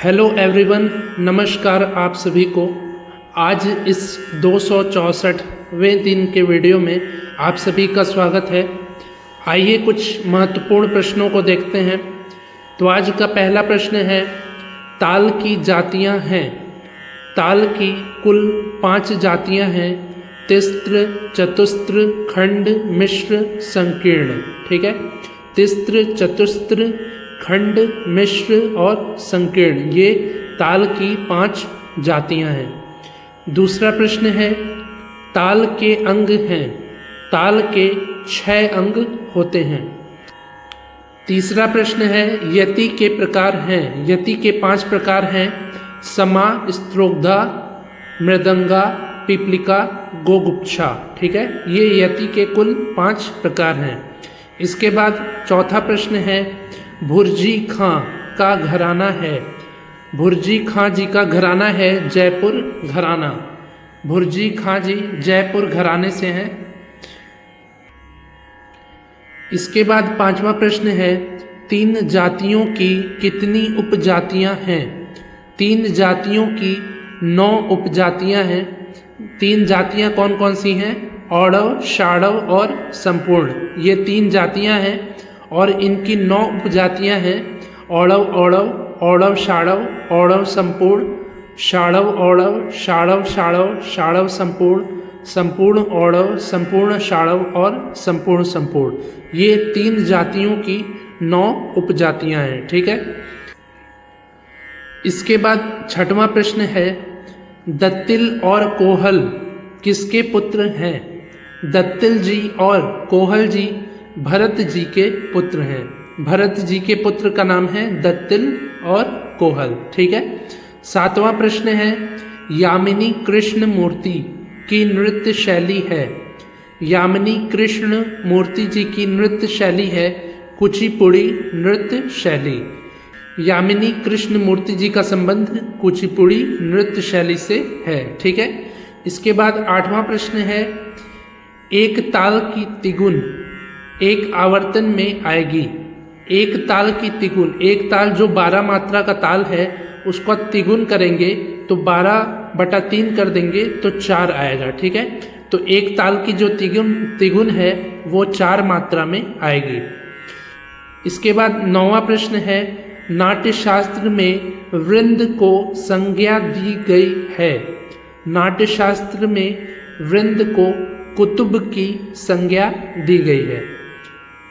Hello everyone, नमस्कार आप सभी को। आज इस 264वें दिन के वीडियो में आप सभी का स्वागत है। आइए कुछ महत्वपूर्ण प्रश्नों को देखते हैं। तो आज का पहला प्रश्न है, ताल की जातियां हैं। ताल की कुल 5 जातियां हैं। तिस्त्र, चतुस्त्र, खंड, मिश्र, संकीर्ण। ठीक है, तिस्त्र, चतुस्त्र, खंड, मिश्र और संकीर्ण, ये ताल की 5 जातियां हैं। दूसरा प्रश्न है, ताल के अंग हैं। ताल के 6 अंग होते हैं। तीसरा प्रश्न है, यति के प्रकार हैं। यति के 5 प्रकार हैं। समा, स्त्रोग्धा, मृदंगा, पिपलिका, गोगुप्छा। ठीक है, ये यति के कुल 5 प्रकार हैं। इसके बाद चौथा प्रश्न है, भुर्जी खां का घराना है। भुर्जी खां जी का घराना है जयपुर घराना। भुर्जी खां जी जयपुर घराने से हैं। इसके बाद 5वां प्रश्न है, 3 जातियों की कितनी उपजातियां हैं। 3 जातियों की 9 उपजातियां हैं। 3 जातियां कौन कौन सी हैं? औड़व, शाड़व और संपूर्ण। ये 3 जातियां हैं और इनकी 9 उपजातियां हैं। औड़व औड़व, औड़व शाड़व, औड़व संपूर्ण, शाड़व औड़व, शाड़व शाड़व, शाड़व संपूर्ण, संपूर्ण औड़व, संपूर्ण शाड़व और संपूर्ण संपूर्ण। ये 3 जातियों की 9 उपजातियां हैं। ठीक है। इसके बाद 6वां प्रश्न है, दत्तिल और कोहल किसके पुत्र हैं। दत्तिल जी और कोहल जी भरत जी के पुत्र हैं। भरत जी के पुत्र का नाम है दत्तिल और कोहल। ठीक है। 7वां प्रश्न है, यामिनी कृष्ण मूर्ति की नृत्य शैली है। यामिनी कृष्ण मूर्ति जी की नृत्य शैली है कुचिपुड़ी नृत्य शैली। यामिनी कृष्ण मूर्ति जी का संबंध कुचिपुड़ी नृत्य शैली से है। ठीक है। इसके बाद 8वां प्रश्न है, एक ताल की तिगुन एक आवर्तन में आएगी। एक ताल की तिगुन, एक ताल जो 12 मात्रा का ताल है उसको तिगुन करेंगे तो 12/3 कर देंगे तो 4 आएगा। ठीक है। तो एक ताल की जो तिगुन है वो 4 मात्रा में आएगी। इसके बाद 9वां प्रश्न है, नाट्य शास्त्र में वृंद को संज्ञा दी गई है। नाट्य शास्त्र में वृंद को कुतुब की संज्ञा दी गई है।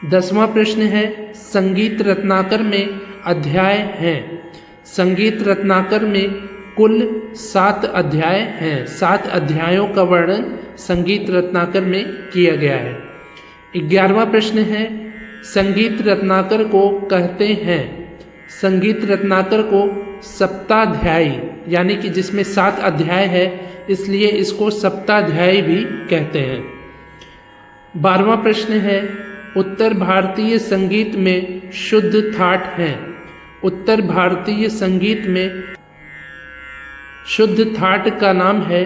10वां प्रश्न है, संगीत रत्नाकर में अध्याय हैं। संगीत रत्नाकर में कुल 7 अध्याय हैं। 7 अध्यायों का वर्णन संगीत रत्नाकर में किया गया है। 11वां प्रश्न है, संगीत रत्नाकर को कहते हैं। संगीत रत्नाकर को सप्ताध्यायी, यानी कि जिसमें 7 अध्याय है इसलिए इसको सप्ताध्यायी भी कहते हैं। 12वां प्रश्न है, उत्तर भारतीय संगीत में शुद्ध थाट हैं। उत्तर भारतीय संगीत में शुद्ध थाट का नाम है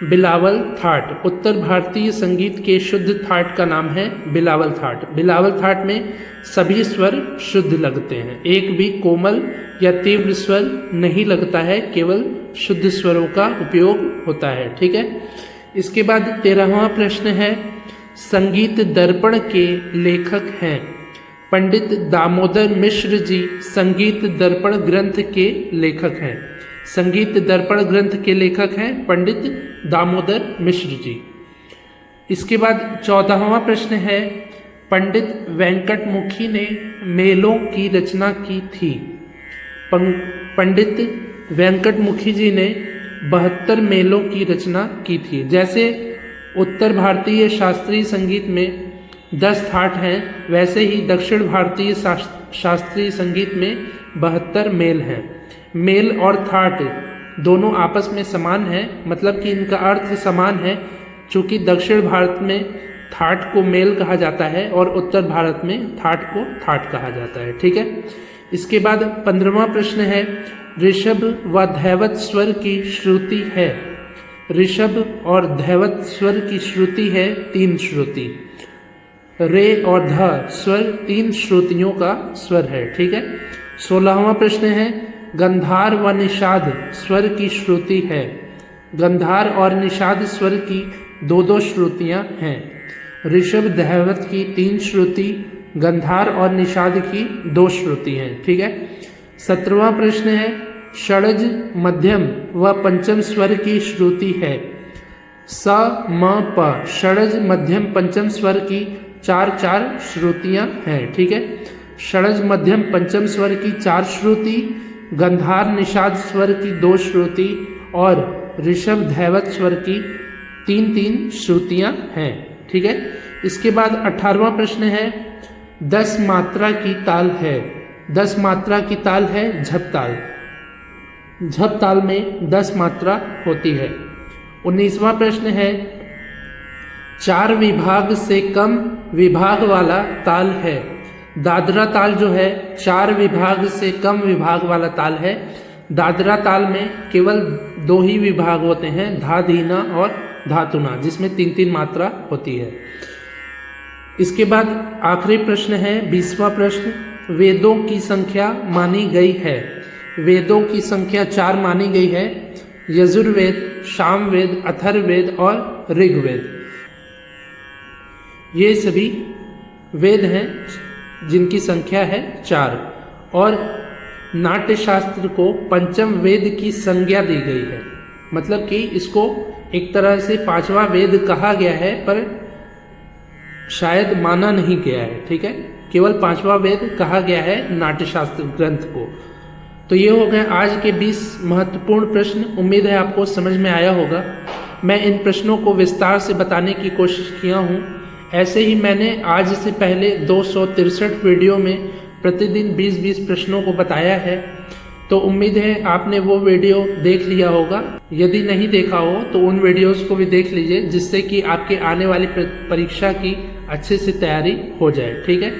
बिलावल थाट। उत्तर भारतीय संगीत के शुद्ध थाट का नाम है बिलावल थाट। बिलावल थाट में सभी स्वर शुद्ध लगते हैं, एक भी कोमल या तीव्र स्वर नहीं लगता है, केवल शुद्ध स्वरों का उपयोग होता है। ठीक है। इसके बाद 13वां प्रश्न है, संगीत दर्पण के लेखक हैं। पंडित दामोदर मिश्र जी संगीत दर्पण ग्रंथ के लेखक हैं। संगीत दर्पण ग्रंथ के लेखक हैं पंडित दामोदर मिश्र जी। इसके बाद 14वां प्रश्न है, पंडित वेंकटमुखी ने मेलों की रचना की थी। पंडित वेंकटमुखी जी ने 72 मेलों की रचना की थी। जैसे उत्तर भारतीय शास्त्रीय संगीत में 10 थाट हैं, वैसे ही दक्षिण भारतीय शास्त्रीय संगीत में 72 मेल हैं। मेल और थाट दोनों आपस में समान हैं, मतलब कि इनका अर्थ समान है। चूँकि दक्षिण भारत में थाट को मेल कहा जाता है और उत्तर भारत में थाट को थाट कहा जाता है। ठीक है। इसके बाद 15वां प्रश्न है, ऋषभ व धैवत स्वर की श्रुति है। ऋषभ और धैवत स्वर की श्रुति है 3 श्रुति। रे और ध स्वर 3 श्रुतियों का स्वर है। ठीक है। 16वां प्रश्न है, गंधार व निषाद स्वर की श्रुति है। गंधार और निषाद स्वर की दो दो श्रुतियाँ हैं। ऋषभ दैवत की 3 श्रुति, गंधार और निषाद की 2 श्रुति हैं। ठीक है। 17वां प्रश्न है, षड्ज मध्यम व पंचम स्वर की श्रुति है। स म प षड्ज मध्यम पंचम स्वर की 4 श्रुतियाँ हैं। ठीक है। षड्ज मध्यम पंचम स्वर की 4 श्रुति, गंधार निषाद स्वर की 2 श्रुति और ऋषभ दैवत स्वर की 3 श्रुतियाँ हैं। ठीक है। इसके बाद 18वां प्रश्न है, 10 मात्रा की ताल है। 10 मात्रा की ताल है झप ताल। झप ताल में 10 मात्रा होती है। 19वां प्रश्न है, 4 विभाग से कम विभाग वाला ताल है। दादरा ताल जो है 4 विभाग से कम विभाग वाला ताल है। दादरा ताल में केवल 2 ही विभाग होते हैं, धा धीना और धातुना, जिसमें 3 मात्रा होती है। इसके बाद आखिरी प्रश्न है 20वां प्रश्न, वेदों की संख्या मानी गई है। वेदों की संख्या 4 मानी गई है। यजुर्वेद, सामवेद, अथर्ववेद और ऋग्वेद। ये सभी वेद हैं जिनकी संख्या है 4। और नाट्य शास्त्र को पंचम वेद की संज्ञा दी गई है। मतलब कि इसको एक तरह से 5वां वेद कहा गया है, पर शायद माना नहीं गया है। ठीक है। केवल 5वां वेद कहा गया है नाट्यशास्त्र ग्रंथ को। तो ये हो गए आज के 20 महत्वपूर्ण प्रश्न। उम्मीद है आपको समझ में आया होगा। मैं इन प्रश्नों को विस्तार से बताने की कोशिश किया हूँ। ऐसे ही मैंने आज से पहले 263 वीडियो में प्रतिदिन 20-20 प्रश्नों को बताया है। तो उम्मीद है आपने वो वीडियो देख लिया होगा। यदि नहीं देखा हो तो उन वीडियोस को भी देख लीजिए, जिससे कि आपके आने वाली परीक्षा की अच्छे से तैयारी हो जाए। ठीक है।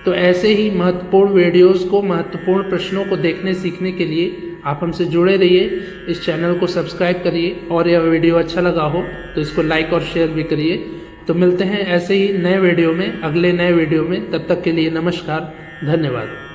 तो ऐसे ही महत्वपूर्ण वीडियोस को, महत्वपूर्ण प्रश्नों को देखने सीखने के लिए आप हमसे जुड़े रहिए। इस चैनल को सब्सक्राइब करिए और यह वीडियो अच्छा लगा हो तो इसको लाइक और शेयर भी करिए। तो मिलते हैं ऐसे ही नए वीडियो में, अगले नए वीडियो में। तब तक के लिए नमस्कार, धन्यवाद।